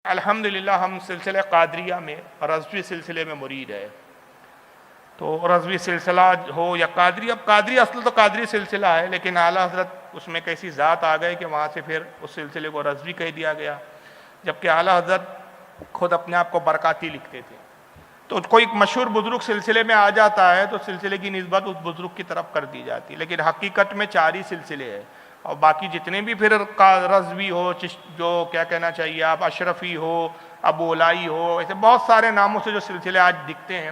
الحمدللہ ہم سلسلہ قادریہ میں رضوی سلسلے میں مرید ہے. تو رضوی سلسلہ ہو یا قادری، اب قادری اصل تو قادری سلسلہ ہے، لیکن اعلیٰ حضرت اس میں کیسی ذات آ گئے کہ وہاں سے پھر اس سلسلے کو رضوی کہہ دیا گیا، جبکہ اعلیٰ حضرت خود اپنے آپ کو برکاتی لکھتے تھے. تو کوئی مشہور بزرگ سلسلے میں آ جاتا ہے تو سلسلے کی نسبت اس بزرگ کی طرف کر دی جاتی ہے، لیکن حقیقت میں 4 ہی سلسلے ہیں. اور باقی جتنے بھی پھر رضوی ہو، جو کیا کہنا چاہیے آپ، اشرفی ہو، ابو الائی ہو، ایسے بہت سارے ناموں سے جو سلسلے آج دکھتے ہیں،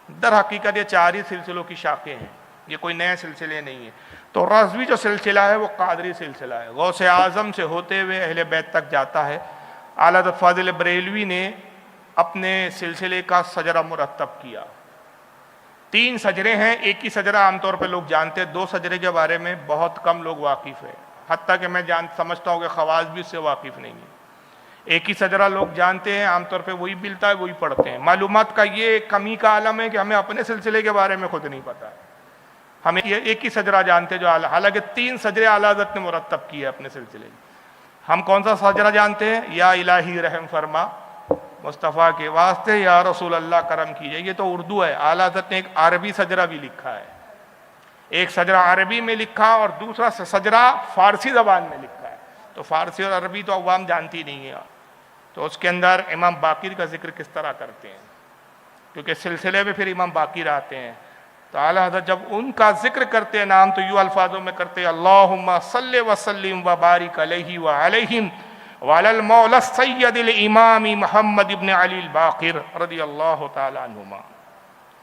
در حقیقت یہ 4 ہی سلسلوں کی شاخیں ہیں، یہ کوئی نئے سلسلے نہیں ہیں. تو رضوی جو سلسلہ ہے وہ قادری سلسلہ ہے، غوث اعظم سے ہوتے ہوئے اہل بیت تک جاتا ہے. اعلیٰ حضرت فاضل بریلوی نے اپنے سلسلے کا سجرہ مرتب کیا. 3 سجرے ہیں، ایک ہی سجرہ عام طور پہ لوگ جانتے ہیں، 2 سجرے کے بارے میں بہت کم لوگ واقف ہیں، حتیٰ کہ میں سمجھتا ہوں کہ خواص بھی اس سے واقف نہیں ہیں. ایک ہی سجرہ لوگ جانتے ہیں، عام طور پہ وہی ملتا ہے، وہی پڑھتے ہیں. معلومات کا یہ کمی کا عالم ہے کہ ہمیں اپنے سلسلے کے بارے میں خود نہیں پتا ہے، ہمیں یہ ایک ہی سجرہ جانتے ہیں، جو حالانکہ 3 سجرے اعلیٰ حضرت نے مرتب کیے اپنے سلسلے میں. ہم کون سا سجرہ جانتے ہیں؟ یا الہی رحم فرما مصطفیٰ کے واسطے، یا رسول اللہ کرم کیجئے. یہ تو اردو ہے. اعلیٰ حضرت نے ایک عربی سجرہ بھی لکھا ہے، ایک سجرہ عربی میں لکھا اور دوسرا سجرہ فارسی زبان میں لکھا ہے. تو فارسی اور عربی تو عوام جانتی نہیں ہے، تو اس کے اندر امام باقر کا ذکر کس طرح کرتے ہیں، کیونکہ سلسلے میں پھر امام باقر آتے ہیں. تو اعلیٰ حضرت جب ان کا ذکر کرتے ہیں نام تو یوں الفاظوں میں کرتے ہیں: اللہم صلی وسلم وبارک علیہ وعلیہم وعلی المولا السید الامام محمد ابن علی الباقر رضی اللہ تعالی عنہما.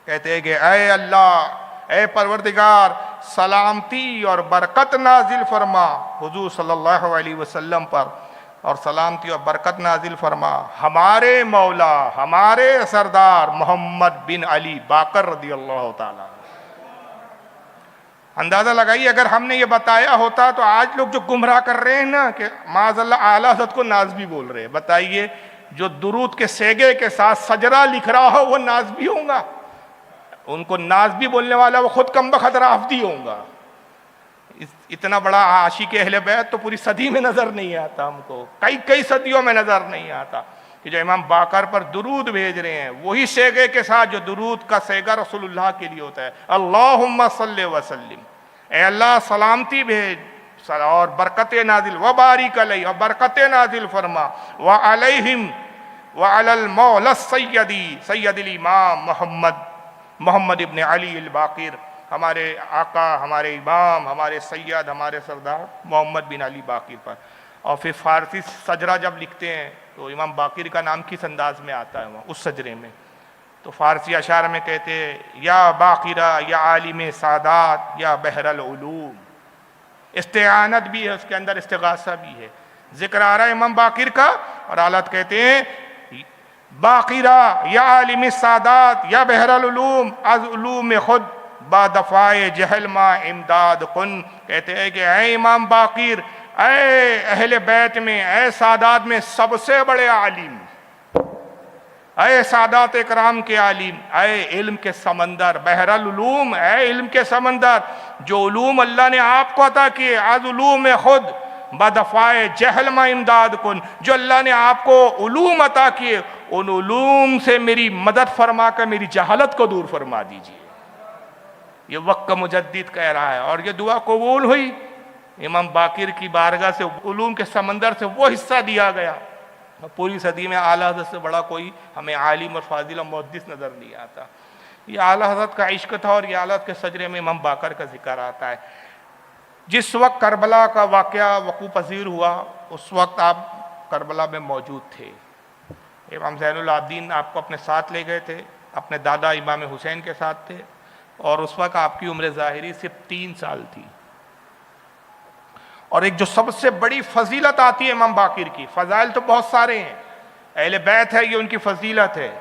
کہتے ہیں کہ اے اللہ، اے پروردگار، سلامتی اور برکت نازل فرما حضور صلی اللہ علیہ وسلم پر، اور سلامتی اور برکت نازل فرما ہمارے مولا، ہمارے سردار محمد بن علی باقر رضی اللہ تعالیٰ. اندازہ لگائیے اگر ہم نے یہ بتایا ہوتا تو آج لوگ جو گمراہ کر رہے ہیں نا کہ معاذ اللہ اعلیٰ حضرت کو نازبی بول رہے ہیں، بتائیے جو درود کے سیگے کے ساتھ سجرہ لکھ رہا ہو وہ نازبی ہوں گا؟ ان کو نازبی بولنے والا وہ خود کم بخت رافضی ہوں گا. اتنا بڑا عاشق اہل بیت تو پوری صدی میں نظر نہیں آتا، ہم کو کئی صدیوں میں نظر نہیں آتا کہ جو امام باقر پر درود بھیج رہے ہیں وہی سیگے کے ساتھ جو درود کا سیگا رسول اللہ کے لیے ہوتا ہے: اللہم صلی وسلم، اے اللہ سلامتی بھیج اور برکت نازل، وبارک علیہ، اور برکت نازل فرما، وعلیہم وعلی المولا سید الامام محمد ابن علی الباقر، ہمارے آقا، ہمارے امام، ہمارے سید، ہمارے سردار محمد بن علی باقر پر. اور پھر فارسی سجرہ جب لکھتے ہیں تو امام باقر کا نام کس انداز میں آتا ہے وہاں اس سجرے میں؟ تو فارسی اشعار میں کہتے ہیں: یا باقرہ یا عالم سادات یا بحر العلوم. استعانت بھی ہے اس کے اندر، استغاثہ بھی ہے، ذکر آ رہا ہے امام باقر کا، اور حالت کہتے ہیں باقرہ یا عالم سادات یا بحر العلوم، از علوم خود با دفاع جہل ما امداد کن. کہتے ہیں کہ اے امام باقر، اے اہل بیت میں، اے سادات میں سب سے بڑے عالم، اے سادات اکرام کے عالم، اے علم کے سمندر، بحر العلوم، اے علم کے سمندر، جو علوم اللہ نے آپ کو عطا کیے، از علوم خود بدفاع جہل ما امداد کن، جو اللہ نے آپ کو علوم عطا کیے ان علوم سے میری مدد فرما کر میری جہالت کو دور فرما دیجیے. یہ وقت کا مجدد کہہ رہا ہے، اور یہ دعا قبول ہوئی. امام باقر کی بارگاہ سے علوم کے سمندر سے وہ حصہ دیا گیا. پوری صدی میں اعلیٰ حضرت سے بڑا کوئی ہمیں عالم اور فاضل اور محدث نظر نہیں آتا. یہ اعلیٰ حضرت کا عشق تھا، اور یہ اعلیٰ حضرت کے سجرے میں امام باقر کا ذکر آتا ہے. جس وقت کربلا کا واقعہ وقوع پذیر ہوا اس وقت آپ کربلا میں موجود تھے. امام زین العابدین آپ کو اپنے ساتھ لے گئے تھے، اپنے دادا امام حسین کے ساتھ تھے، اور اس وقت آپ کی عمر ظاہری صرف 3 سال تھی. اور ایک جو سب سے بڑی فضیلت آتی ہے امام باقر کی، فضائل تو بہت سارے ہیں، اہل بیت ہے یہ ان کی فضیلت ہے،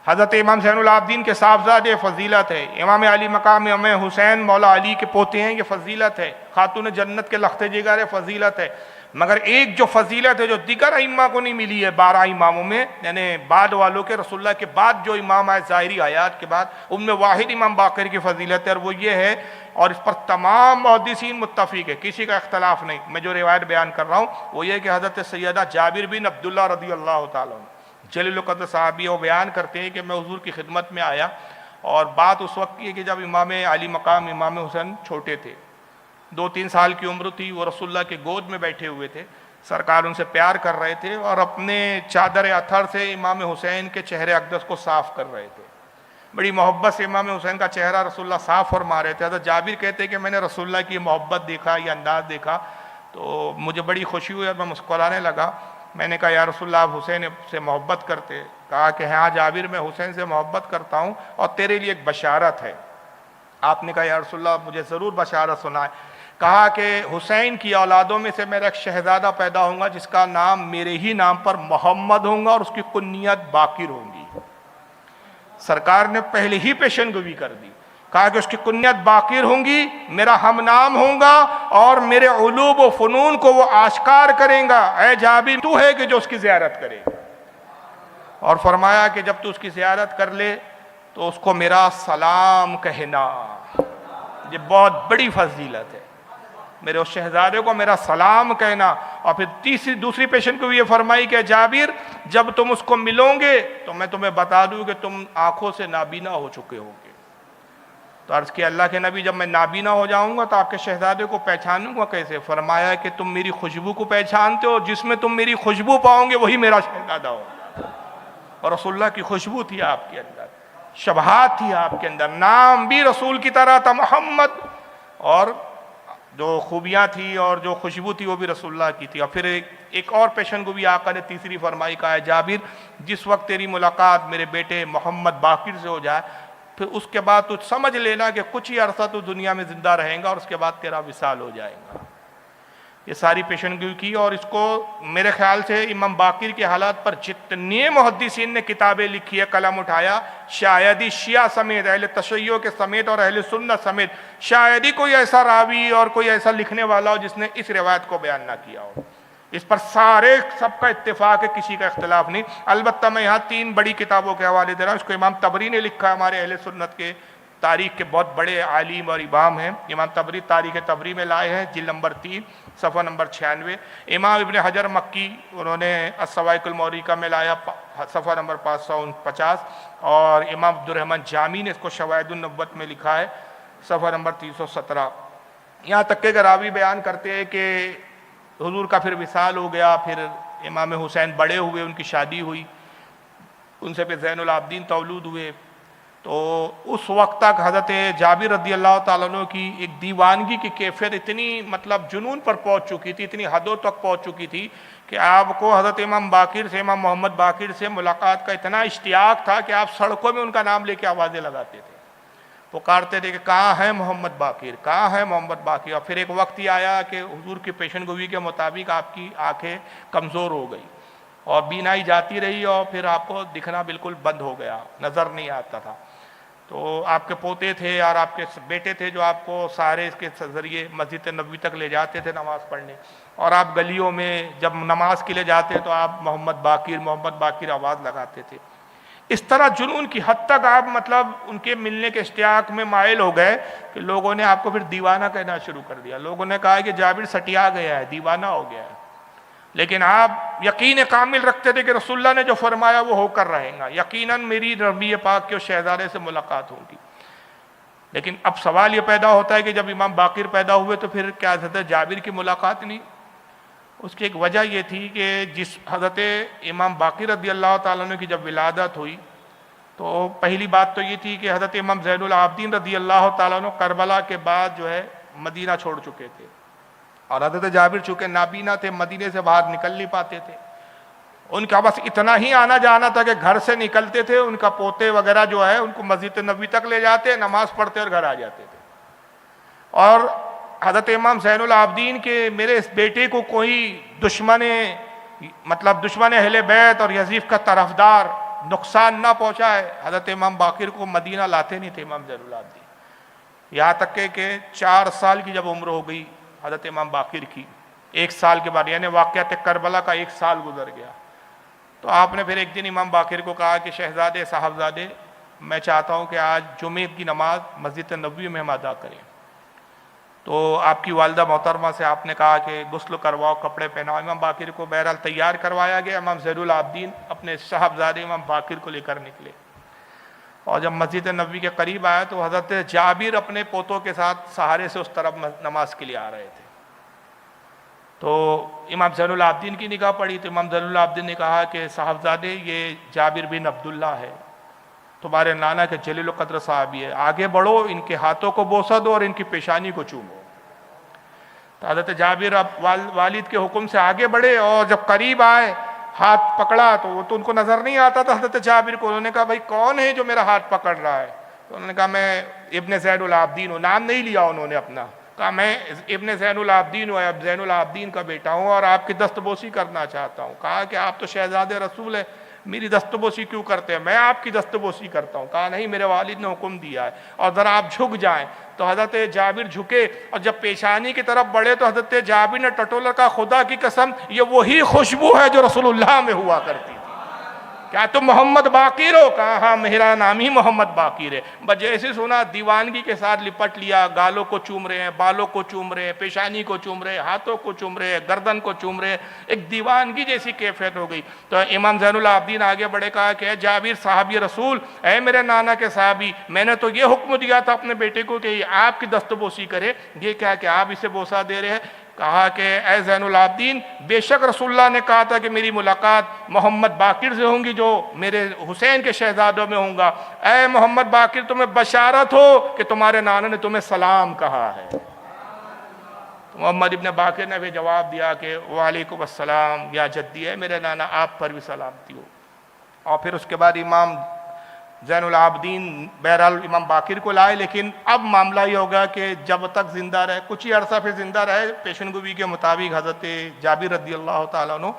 حضرت امام زین العابدین کے صاحبزادے فضیلت ہے، امام علی مقام امام حسین مولا علی کے پوتے ہیں یہ فضیلت ہے، خاتون جنت کے لخت جگر فضیلت ہے، مگر ایک جو فضیلت ہے جو دیگر ائمہ کو نہیں ملی ہے 12 اماموں میں، یعنی بعد والوں کے، رسول اللہ کے بعد جو امام آئے ظاہری آیات کے بعد، ان میں واحد امام باقر کی فضیلت ہے، اور وہ یہ ہے، اور اس پر تمام محدثین متفق ہے، کسی کا اختلاف نہیں۔ میں جو روایت بیان کر رہا ہوں وہ یہ کہ حضرت سیدہ جابر بن عبداللہ رضی اللہ تعالیٰ عنہ جلیل القدر صحابی، وہ بیان کرتے ہیں کہ میں حضور کی خدمت میں آیا، اور بات اس وقت کی ہے کہ جب امام علی مقام امام حسین چھوٹے تھے، 2-3 سال کی عمر تھی، وہ رسول اللہ کے گود میں بیٹھے ہوئے تھے، سرکار ان سے پیار کر رہے تھے، اور اپنے چادر اطہر سے امام حسین کے چہرے اقدس کو صاف کر رہے تھے، بڑی محبت سے امام حسین کا چہرہ رسول اللہ صاف فرما رہے تھے۔ حضرت جابر کہتے ہیں کہ میں نے رسول اللہ کی محبت دیکھا، یہ انداز دیکھا تو مجھے بڑی خوشی ہوئی اور میں مسکرانے لگا۔ میں نے کہا یا رسول اللہ آپ حسین سے محبت کرتے؟ کہا کہ ہاں جابر میں حسین سے محبت کرتا ہوں، اور تیرے لیے ایک بشارت ہے۔ آپ نے کہا یا رسول اللہ مجھے ضرور بشارت سنائے۔ کہا کہ حسین کی اولادوں میں سے میرا ایک شہزادہ پیدا ہوگا جس کا نام میرے ہی نام پر محمد ہوگا، اور اس کی کنیت باقر ہوگی۔ سرکار نے پہلے ہی پیشن گوئی کر دی، کہا کہ اس کی کنیت باقر ہوں گی، میرا ہم نام ہوگا، اور میرے علوم و فنون کو وہ آشکار کریں گا۔ اے جابر تو ہے کہ جو اس کی زیارت کرے، اور فرمایا کہ جب تو اس کی زیارت کر لے تو اس کو میرا سلام کہنا۔ یہ بہت بڑی فضیلت ہے، میرے اس شہزادے کو میرا سلام کہنا۔ اور پھر دوسری پیشن کو یہ فرمائی کہ جابر جب تم اس کو ملو گے تو میں تمہیں بتا دوں کہ تم آنکھوں سے نابینا ہو چکے ہوگے۔ تو عرض کیا اللہ کے نبی جب میں نابینا ہو جاؤں گا تو آپ کے شہزادے کو پہچانوں گا کیسے؟ فرمایا کہ تم میری خوشبو کو پہچانتے ہو، جس میں تم میری خوشبو پاؤ گے وہی میرا شہزادہ ہوگا۔ اور رسول اللہ کی خوشبو تھی آپ کے اندر، شبہات تھی آپ کے اندر، نام بھی رسول کی طرح تھا محمد، اور جو خوبیاں تھی اور جو خوشبو تھی وہ بھی رسول اللہ کی تھی۔ اور پھر ایک اور پیشن گوئی آقا نے تیسری فرمائی، کہا ہے جابر جس وقت تیری ملاقات میرے بیٹے محمد باقر سے ہو جائے، پھر اس کے بعد تو سمجھ لینا کہ کچھ ہی عرصہ تو دنیا میں زندہ رہیں گا، اور اس کے بعد تیرا وصال ہو جائے گا۔ یہ ساری پیشن گوئی کی، اور اس کو میرے خیال سے امام باقر کے حالات پر جتنے محدثین نے کتابیں لکھی ہے، قلم اٹھایا، شاید ہی شیعہ سمیت، اہل تشیع کے سمیت اور اہل سنت سمیت، شاید ہی کوئی ایسا راوی اور کوئی ایسا لکھنے والا ہو جس نے اس روایت کو بیان نہ کیا ہو۔ اس پر سب کا اتفاق ہے، کسی کا اختلاف نہیں۔ البتہ میں یہاں 3 بڑی کتابوں کے حوالے دے رہا ہوں۔ اس کو امام طبری نے لکھا، ہمارے اہل سنت کے تاریخ کے بہت بڑے عالم اور امام ہیں۔ امام طبری تاریخ طبری میں لائے ہیں، جلد نمبر 3 صفحہ نمبر 96۔ امام ابن حجر مکی انہوں نے الصواعق المورقہ میں لایا صفحہ نمبر 549، اور امام عبدالرحمن جامی نے اس کو شواہد النبوت میں لکھا ہے صفحہ نمبر 317۔ یہاں تک کہ راوی بیان کرتے ہیں کہ حضور کا پھر وصال ہو گیا، پھر امام حسین بڑے ہوئے، ان کی شادی ہوئی، ان سے پھر زین العابدین تولود ہوئے۔ تو اس وقت تک حضرت جابر رضی اللہ تعالیٰ عنہ کی ایک دیوانگی کی کیفیت اتنی جنون پر پہنچ چکی تھی، اتنی حدوں تک پہنچ چکی تھی کہ آپ کو حضرت امام باقر سے، امام محمد باقر سے ملاقات کا اتنا اشتیاق تھا کہ آپ سڑکوں میں ان کا نام لے کے آوازیں لگاتے تھے، پکارتے تھے کہ کہاں ہے محمد باقر، کہاں ہے محمد باقر۔ اور پھر ایک وقت ہی آیا کہ حضور کی پیشن گوئی کے مطابق آپ کی آنکھیں کمزور ہو گئی، اور بینائی جاتی رہی، اور پھر آپ کو دکھنا بالکل بند ہو گیا، نظر نہیں آتا تھا۔ تو آپ کے پوتے تھے اور آپ کے بیٹے تھے جو آپ کو سہارے کے ذریعے مسجد نبوی تک لے جاتے تھے نماز پڑھنے، اور آپ گلیوں میں جب نماز کے لیے جاتے تو آپ محمد باقر آواز لگاتے تھے۔ اس طرح جنون کی حد تک آپ ان کے ملنے کے اشتیاق میں مائل ہو گئے کہ لوگوں نے آپ کو پھر دیوانہ کہنا شروع کر دیا۔ لوگوں نے کہا کہ جابر سٹیا گیا ہے، دیوانہ ہو گیا ہے، لیکن آپ یقین کامل رکھتے تھے کہ رسول اللہ نے جو فرمایا وہ ہو کر رہیں گا، یقیناً میری نبی پاک کے شہزادے سے ملاقات ہوگی۔ لیکن اب سوال یہ پیدا ہوتا ہے کہ جب امام باقر پیدا ہوئے تو پھر کیا حضرت جابر کی ملاقات نہیں؟ اس کی ایک وجہ یہ تھی کہ جس حضرت امام باقر رضی اللہ تعالیٰ عنہ کی جب ولادت ہوئی تو پہلی بات تو یہ تھی کہ حضرت امام زین العابدین رضی اللہ تعالیٰ عنہ کربلا کے بعد جو ہے مدینہ چھوڑ چکے تھے، اور حضرت جابر چونکہ نابینا تھے، مدینے سے باہر نکل نہیں پاتے تھے، ان کا بس اتنا ہی آنا جانا تھا کہ گھر سے نکلتے تھے، ان کا پوتے وغیرہ جو ہے ان کو مسجد نبوی تک لے جاتے، نماز پڑھتے اور گھر آ جاتے تھے۔ اور حضرت امام زین العابدین کے میرے اس بیٹے کو کوئی دشمن اہل بیت اور یزید کا طرفدار نقصان نہ پہنچائے، حضرت امام باقر کو مدینہ لاتے نہیں تھے امام زین العابدین، یہاں تک کہ 4 سال کی جب عمر ہو گئی حضرت امام باقر کی، ایک سال کے بعد، یعنی واقعات کربلا کا 1 سال گزر گیا۔ تو آپ نے پھر ایک دن امام باقر کو کہا کہ شہزادے صاحبزادے میں چاہتا ہوں کہ آج جمعے کی نماز مسجد نبوی میں ہم ادا کریں۔ تو آپ کی والدہ محترمہ سے آپ نے کہا کہ غسل کرواؤ، کپڑے پہناؤ۔ امام باقر کو بہرحال تیار کروایا گیا۔ امام زین العابدین اپنے صاحبزادے امام باقر کو لے کر نکلے، اور جب مسجد نبوی کے قریب آیا تو حضرت جابر اپنے پوتوں کے ساتھ سہارے سے اس طرف نماز کے لیے آ رہے تھے۔ تو امام زین العابدین کی نگاہ پڑی تو امام زین العابدین نے کہا کہ صاحبزادے یہ جابر بن عبداللہ ہے، تمہارے نانا کے جلیل القدر صحابی ہے، آگے بڑھو، ان کے ہاتھوں کو بوسہ دو اور ان کی پیشانی کو چومو۔ تو حضرت جابر والد کے حکم سے آگے بڑھے، اور جب قریب آئے ہاتھ پکڑا تو وہ تو ان کو نظر نہیں آتا تھا حضرت جابر کو۔ انہوں نے کہا بھائی کون ہے جو میرا ہاتھ پکڑ رہا ہے؟ تو انہوں نے کہا میں ابن زین العابدین ہوں۔ نام نہیں لیا انہوں نے اپنا، کہا میں ابن زین العابدین ہوں، اب زین العابدین کا بیٹا ہوں اور آپ کی دستبوسی کرنا چاہتا ہوں۔ کہا کہ آپ تو شہزادے رسول ہیں، میری دستبوسی کیوں کرتے ہیں؟ میں آپ کی دستبوسی کرتا ہوں۔ کہا نہیں، میرے والد نے حکم دیا ہے، اور ذرا آپ جھک جائیں۔ تو حضرت جابر جھکے، اور جب پیشانی کی طرف بڑھے تو حضرت جابر نے ٹٹولر کا خدا کی قسم یہ وہی خوشبو ہے جو رسول اللہ میں ہوا کرتی تھی۔ کیا تم محمد باقر ہو؟ کہا ہاں، میرا نام ہی محمد باقر ہے۔ بس جیسے سنا دیوانگی کے ساتھ لپٹ لیا، گالوں کو چوم رہے ہیں، بالوں کو چوم رہے ہیں، پیشانی کو چوم رہے ہیں، ہاتھوں کو چوم رہے ہیں، گردن کو چوم رہے ہیں، ایک دیوانگی جیسی کیفیت ہو گئی۔ تو امام زین العابدین آگے بڑھے، کہا کہ اے جابر صحابی رسول، اے میرے نانا کے صحابی، میں نے تو یہ حکم دیا تھا اپنے بیٹے کو کہ یہ آپ کی دستبوسی کرے، یہ کیا کہ آپ اسے بوسہ دے رہے ہیں؟ کہا کہ اے زین العابدین، بے شک رسول اللہ نے کہا تھا کہ میری ملاقات محمد باقر سے ہوں گی جو میرے حسین کے شہزادوں میں ہوں گا۔ اے محمد باقر، تمہیں بشارت ہو کہ تمہارے نانا نے تمہیں سلام کہا ہے۔ محمد ابن باقر نے بھی جواب دیا کہ وعلیکم السلام یا جدی، ہے میرے نانا آپ پر بھی سلامتی ہو۔ اور پھر اس کے بعد امام زین العابدین بہرحال امام باقر کو لائے، لیکن اب معاملہ یہ ہوگا کہ جب تک زندہ رہے، کچھ ہی عرصہ پھر زندہ رہے پیشن گوئی کے مطابق حضرت جابر رضی اللہ تعالیٰ عنہ،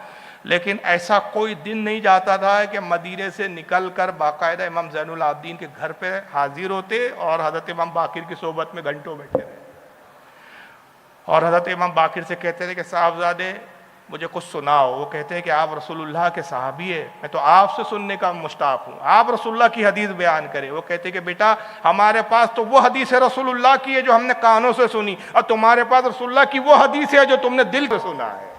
لیکن ایسا کوئی دن نہیں جاتا تھا کہ مدینے سے نکل کر باقاعدہ امام زین العابدین کے گھر پہ حاضر ہوتے اور حضرت امام باقر کی صحبت میں گھنٹوں بیٹھے رہے، اور حضرت امام باقر سے کہتے تھے کہ صاحبزادے مجھے کچھ سناؤ۔ وہ کہتے ہیں کہ آپ رسول اللہ کے صحابی ہیں، میں تو آپ سے سننے کا مشتاق ہوں، آپ رسول اللہ کی حدیث بیان کریں۔ وہ کہتے ہیں کہ بیٹا ہمارے پاس تو وہ حدیث ہے رسول اللہ کی ہے جو ہم نے کانوں سے سنی، اور تمہارے پاس رسول اللہ کی وہ حدیث ہے جو تم نے دل سے سنا ہے،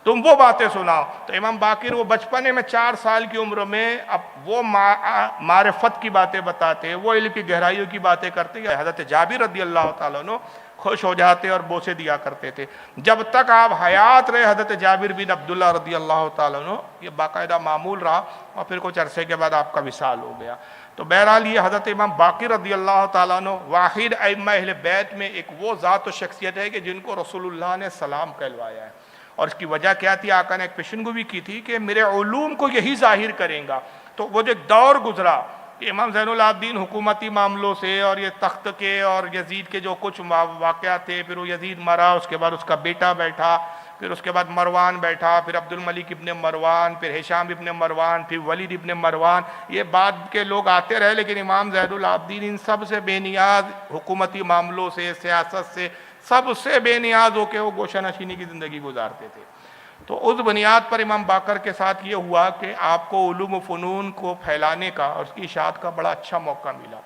تم وہ باتیں سناؤ۔ تو امام باقر وہ بچپنے میں 4 سال کی عمر میں اب وہ معرفت کی باتیں بتاتے، وہ علم کی گہرائیوں کی باتیں کرتے، حضرت جابر رضی اللہ تعالیٰ عنہ خوش ہو جاتے اور بوسے دیا کرتے تھے۔ جب تک آپ حیات رہے حضرت جابر بن عبداللہ رضی اللہ تعالیٰ عنہ یہ باقاعدہ معمول رہا، اور پھر کچھ عرصے کے بعد آپ کا وصال ہو گیا۔ تو بہرحال یہ حضرت امام باقر رضی اللہ تعالیٰ عنہ واحد ائمہ اہل بیت میں ایک وہ ذات و شخصیت ہے کہ جن کو رسول اللہ نے سلام کہلوایا ہے، اور اس کی وجہ کیا تھی؟ آقا نے ایک پیشن گوئی کی تھی کہ میرے علوم کو یہی ظاہر کریں گا۔ تو وہ جو ایک دور گزرا کہ امام زین العابدین حکومتی معاملوں سے اور یہ تخت کے اور یزید کے جو کچھ واقعات تھے، پھر وہ یزید مرا، اس کے بعد اس کا بیٹا بیٹھا، پھر اس کے بعد مروان بیٹھا، پھر عبد الملک ابن مروان، پھر ہشام ابن مروان، پھر ولید ابن مروان، یہ بعد کے لوگ آتے رہے، لیکن امام زین العابدین ان سب سے بے نیاز، حکومتی معاملوں سے، سیاست سے سب سے بے نیاز ہو کے وہ گوشہ نشینی کی زندگی گزارتے تھے۔ تو اس بنیاد پر امام باقر کے ساتھ یہ ہوا کہ آپ کو علوم و فنون کو پھیلانے کا اور اس کی اشاعت کا بڑا اچھا موقع ملا۔